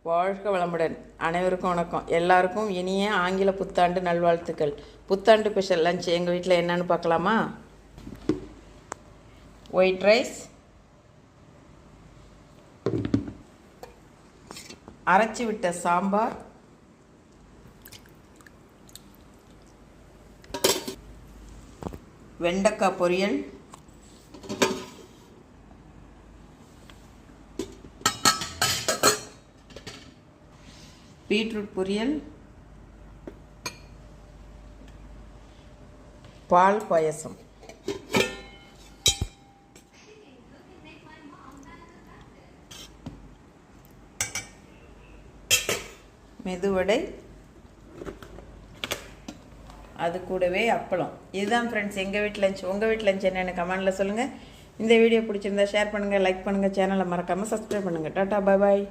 வாழ்க வளமுடன். அனைவருக்கும் வணக்கம். எல்லாருக்கும் இனிய ஆங்கில புத்தாண்டு நல்வாழ்த்துக்கள். புத்தாண்டு ஸ்பெஷல் லஞ்ச் எங்கள் வீட்டில் என்னன்னு பார்க்கலாமா? ஒயிட் ரைஸ், அரைச்சி விட்ட சாம்பார், வெண்டைக்காய் பொரியல், பீட்ரூட் பொரியல், பால் பாயசம். மெதுவடை, அது கூடவே அப்பளம். இதுதான் ஃப்ரெண்ட்ஸ் எங்கள் வீட்டு லஞ்ச். உங்கள் வீட்டு லஞ்ச் என்னென்னு கமெண்டில் சொல்லுங்கள். இந்த வீடியோ பிடிச்சிருந்தா ஷேர் பண்ணுங்கள், லைக் பண்ணுங்கள், சேனலை மறக்காமல் சப்ஸ்கிரைப் பண்ணுங்கள். டாட்டா, பாய் பாய்.